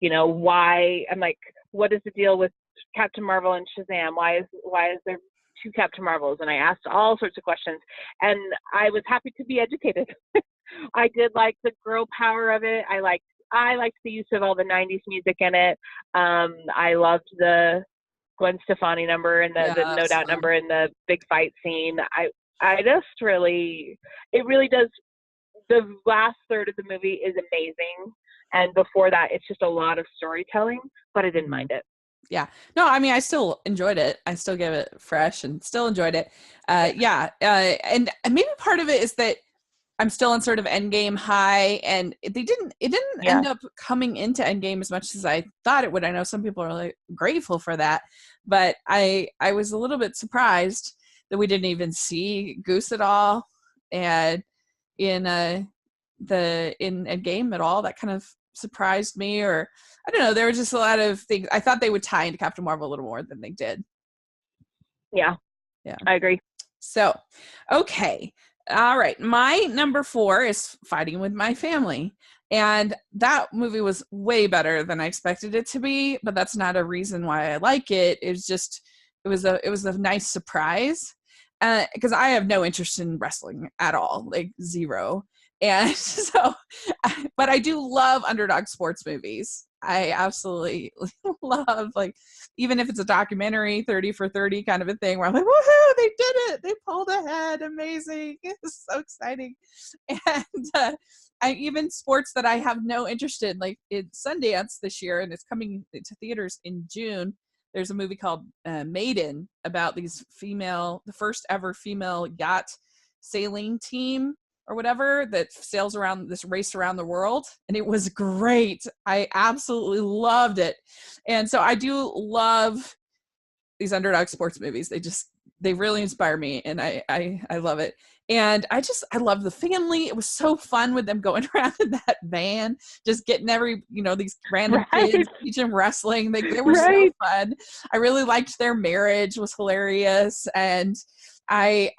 why. I'm like, what is the deal with Captain Marvel and Shazam? Why is there 2 Captain Marvels? And I asked all sorts of questions, and I was happy to be educated. I did like the girl power of it. I liked the use of all the 90s music in it. I loved the Gwen Stefani number and the No Doubt number and the big fight scene. I just really, it really does. The last third of the movie is amazing, and before that, it's just a lot of storytelling. But I didn't mind it. Yeah. No, I mean, I still enjoyed it. I still give it fresh and still enjoyed it. And maybe part of it is that I'm still on sort of Endgame high, and it didn't end up coming into Endgame as much as I thought it would. I know some people are really grateful for that, but I was a little bit surprised that we didn't even see Goose at all, and in Endgame at all. That kind of surprised me, or I don't know. There were just a lot of things. I thought they would tie into Captain Marvel a little more than they did. Yeah, I agree. So, okay. All right. My number 4 is Fighting with My Family. And that movie was way better than I expected it to be, but that's not a reason why I like it. It was a nice surprise. Because I have no interest in wrestling at all, like zero. And so, but I do love underdog sports movies. I absolutely love, like, even if it's a documentary, 30 for 30 kind of a thing, where I'm like, woohoo, they did it. They pulled ahead. Amazing. It's so exciting. And I even sports that I have no interest in, like it's Sundance this year, and it's coming to theaters in June. There's a movie called Maiden about the first ever female yacht sailing team or whatever that sails around this race around the world, and it was great. I absolutely loved it. And so I do love these underdog sports movies. They really inspire me, and I love it. And I love the family. It was so fun with them going around in that van, just getting these random kids, teaching wrestling. They were so fun. I really liked their marriage, was hilarious. And I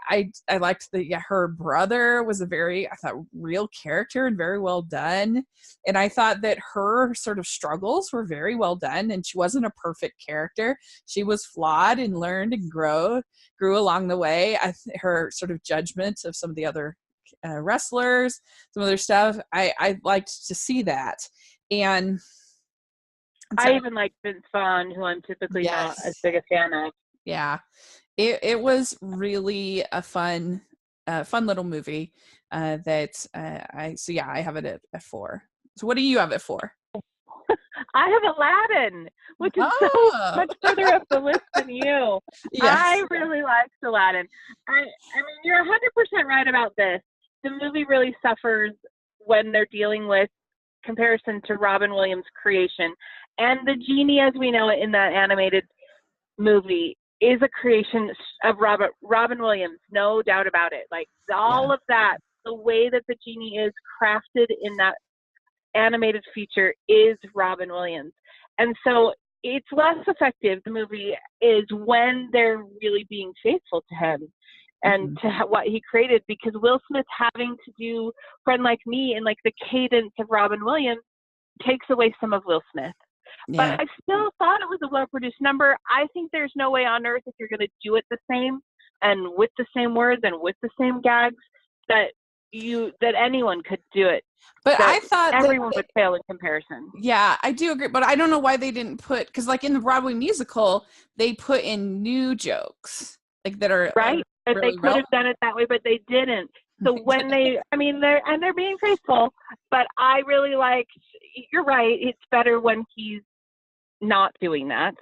liked her brother was I thought real character and very well done. And I thought that her sort of struggles were very well done, and she wasn't a perfect character. She was flawed and learned and grew along the way. Her sort of judgment of some of the other wrestlers, some other stuff, I liked to see that. And so, I even like Vince Vaughn, who I'm typically not as big a fan of. Yeah. It was really a fun little movie that I have it at 4. So what do you have it for? I have Aladdin, which is so much further up the list than you. Yes. I really liked Aladdin. I mean, you're 100% right about this. The movie really suffers when they're dealing with comparison to Robin Williams' creation. And the genie, as we know it in that animated movie, is a creation of Robin Williams, no doubt about it. Like all of that, the way that the genie is crafted in that animated feature is Robin Williams. And so it's less effective, the movie is, when they're really being faithful to him and to what he created, because Will Smith having to do Friend Like Me and like the cadence of Robin Williams takes away some of Will Smith. Yeah. But I still thought it was a well-produced number. I think there's no way on earth, if you're going to do it the same and with the same words and with the same gags, that anyone could do it. But I thought everyone would fail in comparison. Yeah, I do agree. But I don't know why they didn't put, because like in the Broadway musical, they put in new jokes like that are right. But really they could have done it that way, but they didn't. So when they're being faithful. But I really like. You're right. It's better when he's not doing that.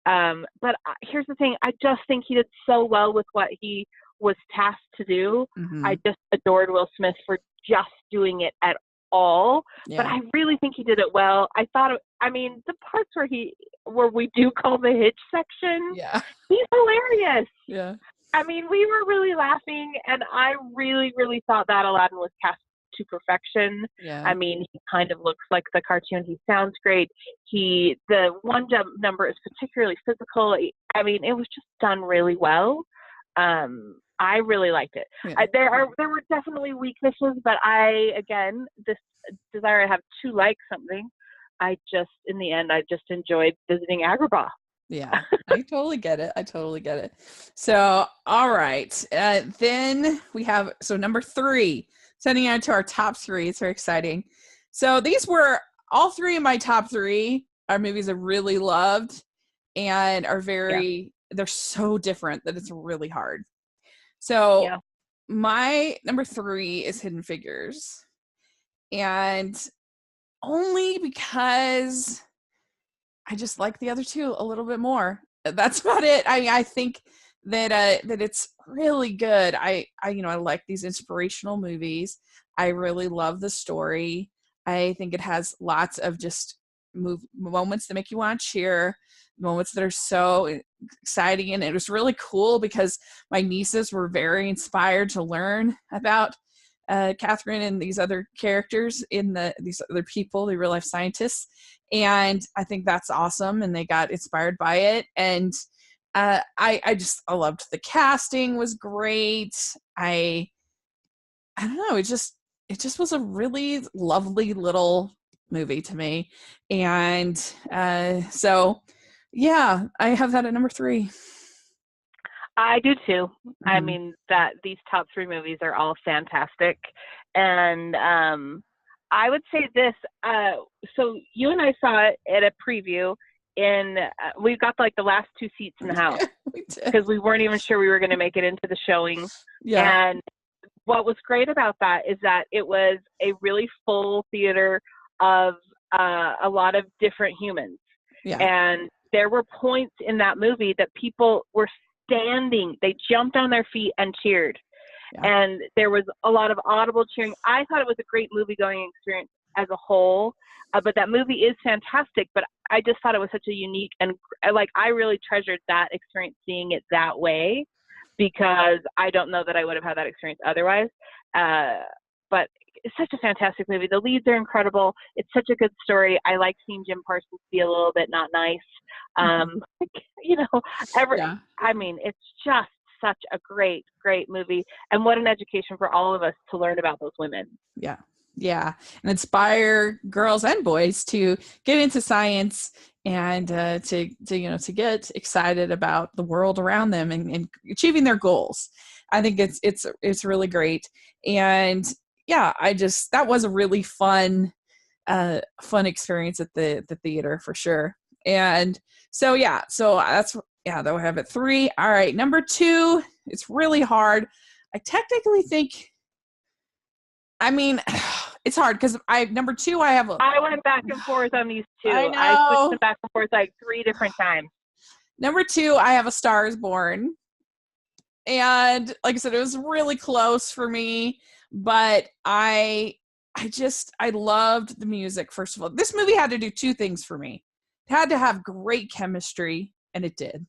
But here's the thing. I just think he did so well with what he was tasked to do. I just adored Will Smith for just doing it at all. Yeah. But I really think he did it well. I thought, the parts where we do call the hitch section, he's hilarious. Yeah. We were really laughing, and I really, really thought that Aladdin was cast to perfection. Yeah. He kind of looks like the cartoon. He sounds great. The one jump number is particularly physical. It was just done really well. I really liked it. Yeah. There were definitely weaknesses, but this desire to have to like something, in the end, I just enjoyed visiting Agrabah. Yeah, I totally get it. So, all right. Then we have, number 3, sending out to our top 3. It's very exciting. So these were all 3 of my top 3 are movies I really loved and are they're so different that it's really hard. So my number 3 is Hidden Figures. And only because I just like the other 2 a little bit more. That's about it. I think that it's really good. I like these inspirational movies. I really love the story. I think it has lots of just moments that make you want to cheer, moments that are so exciting. And it was really cool because my nieces were very inspired to learn about Catherine and these other characters these other people, the real life scientists. And I think that's awesome. And they got inspired by it. And I loved the casting was great. I don't know. It just was a really lovely little movie to me. And so, yeah, I have that at number 3. I do too. That these top 3 movies are all fantastic. And I would say this. So you and I saw it at a preview. We got like the last two seats in the house We did. because we weren't even sure we were going to make it into the showing. Yeah. And what was great about that is that it was a really full theater of a lot of different humans. Yeah. And there were points in that movie that people were standing. They jumped on their feet and cheered. Yeah. And there was a lot of audible cheering. I thought it was a great movie-going experience as a whole. But that movie is fantastic. But I just thought it was such a unique and I really treasured that experience, seeing it that way, because I don't know that I would have had that experience otherwise. But it's such a fantastic movie. The leads are incredible. It's such a good story. I like seeing Jim Parsons be a little bit not nice. Yeah. I mean, it's just such a great, great movie. And what an education for all of us to learn about those women. Yeah. Yeah. And inspire girls and boys to get into science and to get excited about the world around them and achieving their goals. I think it's really great. And yeah, that was a really fun experience at the theater for sure. And so that we have it 3. All right, number 2, it's really hard. I technically think, I mean, it's hard because number 2, I went back and forth on these two. I know. I switched them back and forth like 3 different times. Number 2, I have A Star Is Born. And like I said, it was really close for me, but I loved the music. First of all, this movie had to do 2 things for me. It had to have great chemistry, and it did.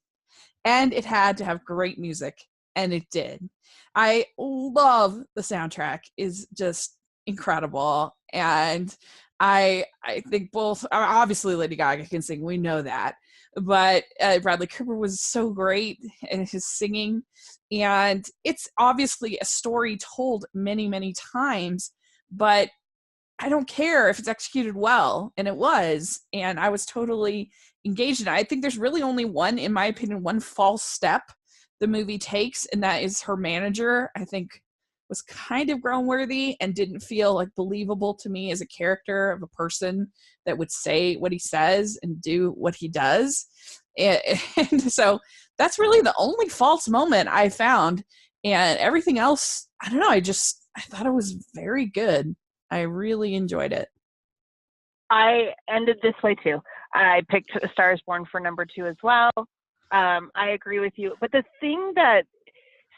And it had to have great music, and it did. I love the soundtrack. Is just incredible. And I think both, obviously Lady Gaga can sing, we know that, but Bradley Cooper was so great in his singing. And it's obviously a story told many, many times, but I don't care if it's executed well, and it was, and I was totally engaged in it. I think there's really only in my opinion, one false step the movie takes, and that is her manager, I think, was kind of groan-worthy and didn't feel like believable to me as a character of a person that would say what he says and do what he does. And so that's really the only false moment I found. And everything else, I don't know, I thought it was very good. I really enjoyed it. I ended this way too. I picked A Star Is Born for number 2 as well. I agree with you. But the thing that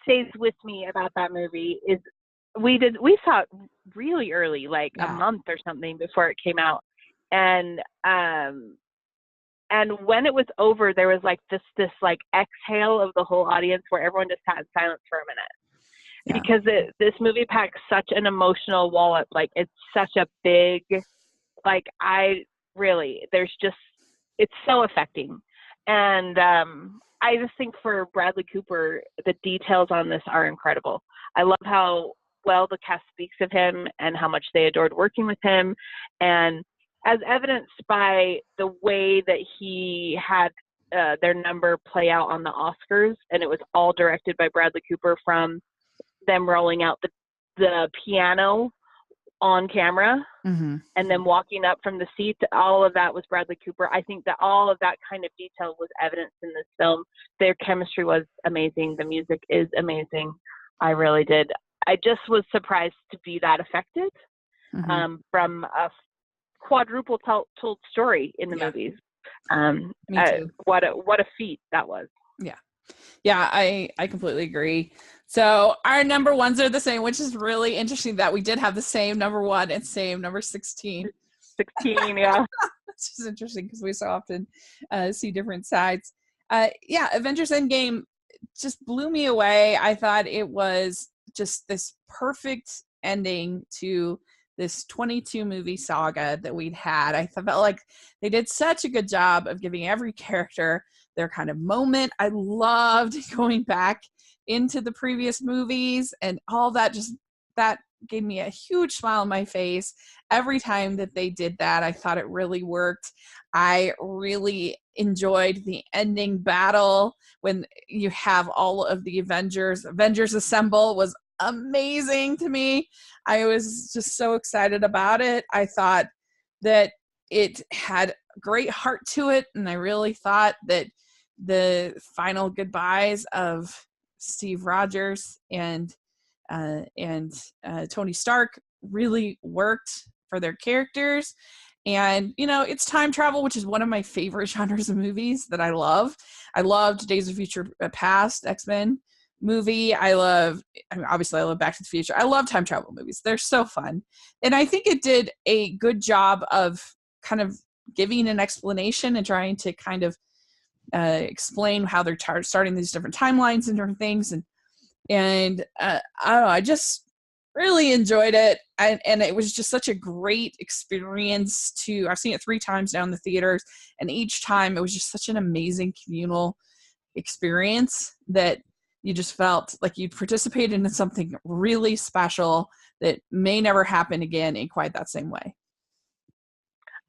stays with me about that movie is we saw it really early, like a month or something before it came out. And when it was over, there was like this like exhale of the whole audience where everyone just sat in silence for a minute. Yeah. Because this movie packs such an emotional wallop. Like, it's such a big, like, it's so affecting. And I just think for Bradley Cooper, the details on this are incredible. I love how well the cast speaks of him and how much they adored working with him. And as evidenced by the way that he had their number play out on the Oscars, and it was all directed by Bradley Cooper, from them rolling out the piano on camera and then walking up from the seat, all of that was Bradley Cooper. I think that all of that kind of detail was evidenced in this film. Their chemistry was amazing. The music is amazing. I really did. I just was surprised to be that affected from a quadruple told story in the movies. Me too. What a feat that was. Yeah, I completely agree. So our number 1s are the same, which is really interesting that we did have the same number 1 and same number 16. 16, yeah. It's just interesting because we so often see different sides. Avengers Endgame just blew me away. I thought it was just this perfect ending to this 22 movie saga that we'd had. I felt like they did such a good job of giving every character their kind of moment. I loved going back into the previous movies and all that. That gave me a huge smile on my face every time that they did that. I thought it really worked. I really enjoyed the ending battle when you have all of the Avengers assemble. Was amazing to me. I was just so excited about it. I thought that it had great heart to it, and I really thought that the final goodbyes of Steve Rogers and Tony Stark really worked for their characters. And, you know, it's time travel, which is one of my favorite genres of movies that I love. I loved Days of Future Past, X-Men movie. Obviously I love Back to the Future. I love time travel movies. They're so fun. And I think it did a good job of kind of giving an explanation and trying to kind of explain how they're starting these different timelines and different things. And I don't know, I just really enjoyed it. And it was just such a great experience I've seen it 3 times now in the theaters, and each time it was just such an amazing communal experience that you just felt like you participated in something really special that may never happen again in quite that same way.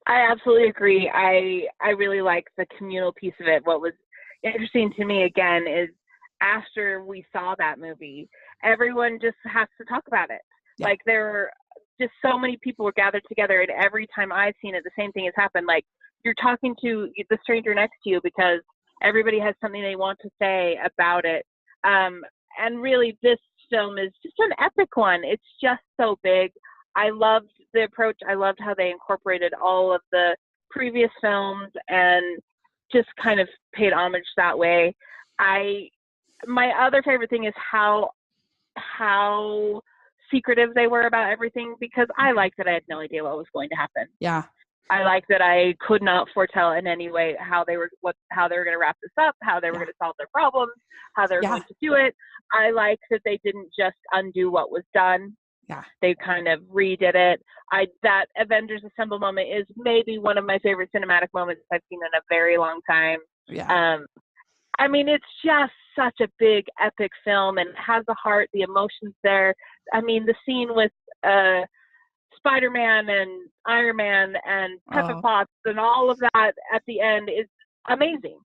I absolutely agree. I really like the communal piece of it. What was interesting to me again is after we saw that movie, everyone just has to talk about it. Yeah. Like there were just so many people were gathered together, and every time I've seen it, the same thing has happened. Like you're talking to the stranger next to you because everybody has something they want to say about it. And really this film is just an epic one. It's just so big. I loved the approach. I loved how they incorporated all of the previous films and just kind of paid homage that way. My other favorite thing is how secretive they were about everything, because I liked that I had no idea what was going to happen. Yeah. I liked that I could not foretell in any way how they were going to wrap this up, how they were going to solve their problems, how they were going to do it. I liked that they didn't just undo what was done. Yeah. They kind of redid it. That Avengers Assemble moment is maybe one of my favorite cinematic moments I've seen in a very long time. Yeah. I mean, it's just such a big, epic film, and it has the heart, the emotions there. I mean, the scene with Spider-Man and Iron Man and Pepper Potts and all of that at the end is amazing.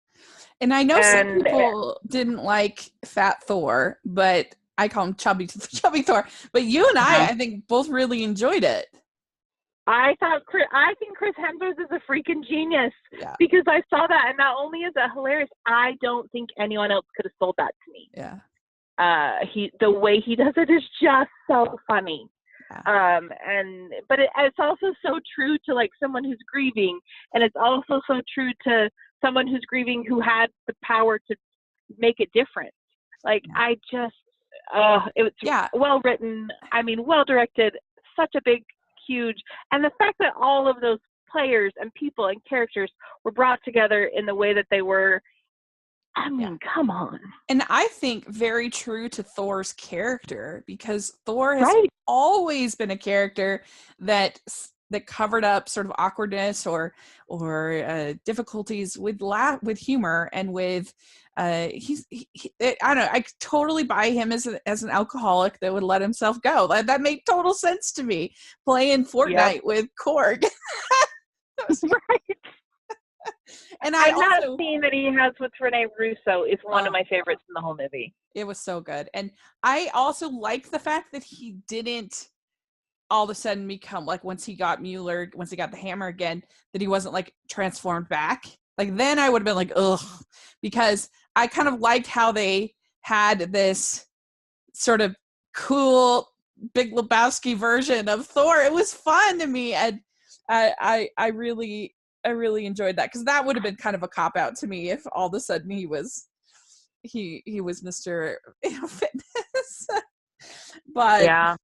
And I know some people didn't like Fat Thor, but I call him Chubby Thor. But you and I think both really enjoyed it. I think Chris Hemsworth is a freaking genius, because I saw that, and not only is it hilarious, I don't think anyone else could have sold that to me. Yeah. The way he does it is just so funny. Yeah. But it's also so true to like someone who's grieving, and it's also so true to someone who's grieving who had the power to make it different. Like I just, it was well written. I mean, well directed. Such a big, huge, and the fact that all of those players and people and characters were brought together in the way that they were. I mean, come on. And I think very true to Thor's character, because Thor has always been a character that covered up sort of awkwardness or difficulties with humor, and with I don't know, I totally buy him as an alcoholic that would let himself go. That made total sense to me, playing Fortnite with Korg. Right. And that scene that he has with Rene Russo is one of my favorites in the whole movie. It was so good. And I also like the fact that he didn't all of a sudden become, like, once he got the hammer again, that he wasn't like transformed back. Like then I would have been like, ugh, because I kind of liked how they had this sort of cool Big Lebowski version of Thor. It was fun to me, and I really enjoyed that, because that would have been kind of a cop out to me if all of a sudden he was Mr. Fitness. But yeah.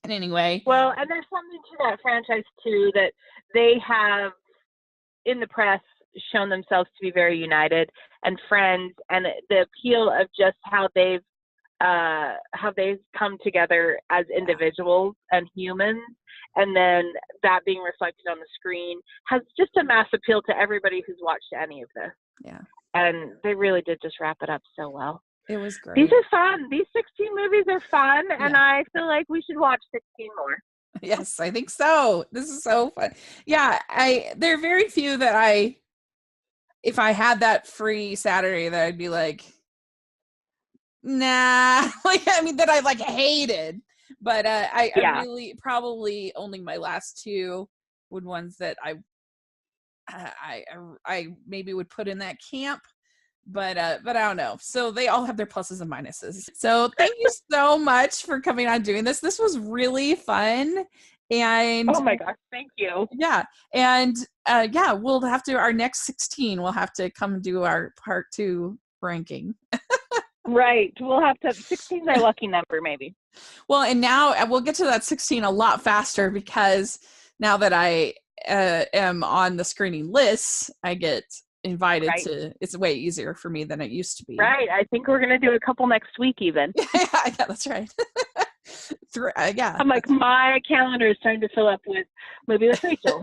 And anyway, well, and there's something to that franchise too, that they have in the press shown themselves to be very united and friends, and the appeal of just how they've come together as individuals and humans, and then that being reflected on the screen has just a mass appeal to everybody who's watched any of this. Yeah. And they really did just wrap it up so well. It was great. These are fun. These 16 movies are fun, and I feel like we should watch 16 more. Yes, I think so. This is so fun. Yeah, there are very few that if I had that free Saturday, that I'd be like, Nah, like I mean that I like hated, but I Yeah. really probably only my last two would ones that I maybe would put in that camp, but I don't know. So they all have their pluses and minuses. So thank you so much for coming on doing this. This was really fun, and Oh my gosh, thank you. yeah, and yeah, we'll have to our next 16. We'll have to come do our part 2 ranking. Right. We'll have to 16 is our lucky number, maybe. Well, and now we'll get to that 16 a lot faster because now that I am on the screening lists, I get invited Right. to. It's way easier for me than it used to be. Right. I think we're gonna do a couple next week even. Yeah, that's right. Yeah. I'm like, my calendar is starting to fill up with Movie with Rachel.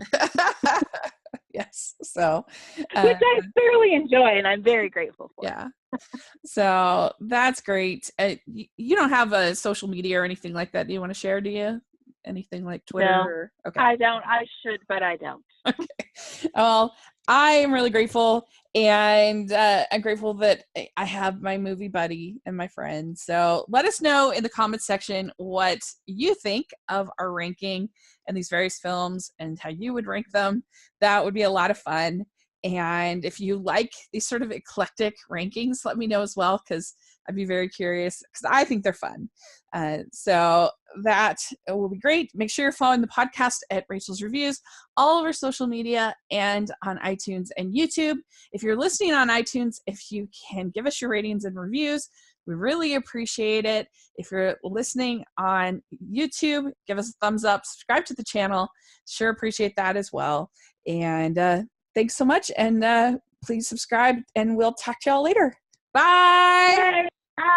Yes. So, Which I thoroughly enjoy and I'm very grateful for. yeah. So that's great. You don't have a social media or anything like that. Do you want to share? Do you? Anything like Twitter? No, or, okay. I don't. I should, but I don't. Okay. Well, I am really grateful, and I'm grateful that I have my movie buddy and my friend. So let us know in the comments section what you think of our ranking and these various films and how you would rank them. That would be a lot of fun. And if you like these sort of eclectic rankings, let me know as well, because I'd be very curious, because I think they're fun. So that will be great. Make sure you're following the podcast at Rachel's Reviews, all over social media and on iTunes and YouTube. If you're listening on iTunes, if you can give us your ratings and reviews, we really appreciate it. If you're listening on YouTube, give us a thumbs up, subscribe to the channel. Sure appreciate that as well. And thanks so much. And please subscribe, and we'll talk to y'all later. Bye. Bye.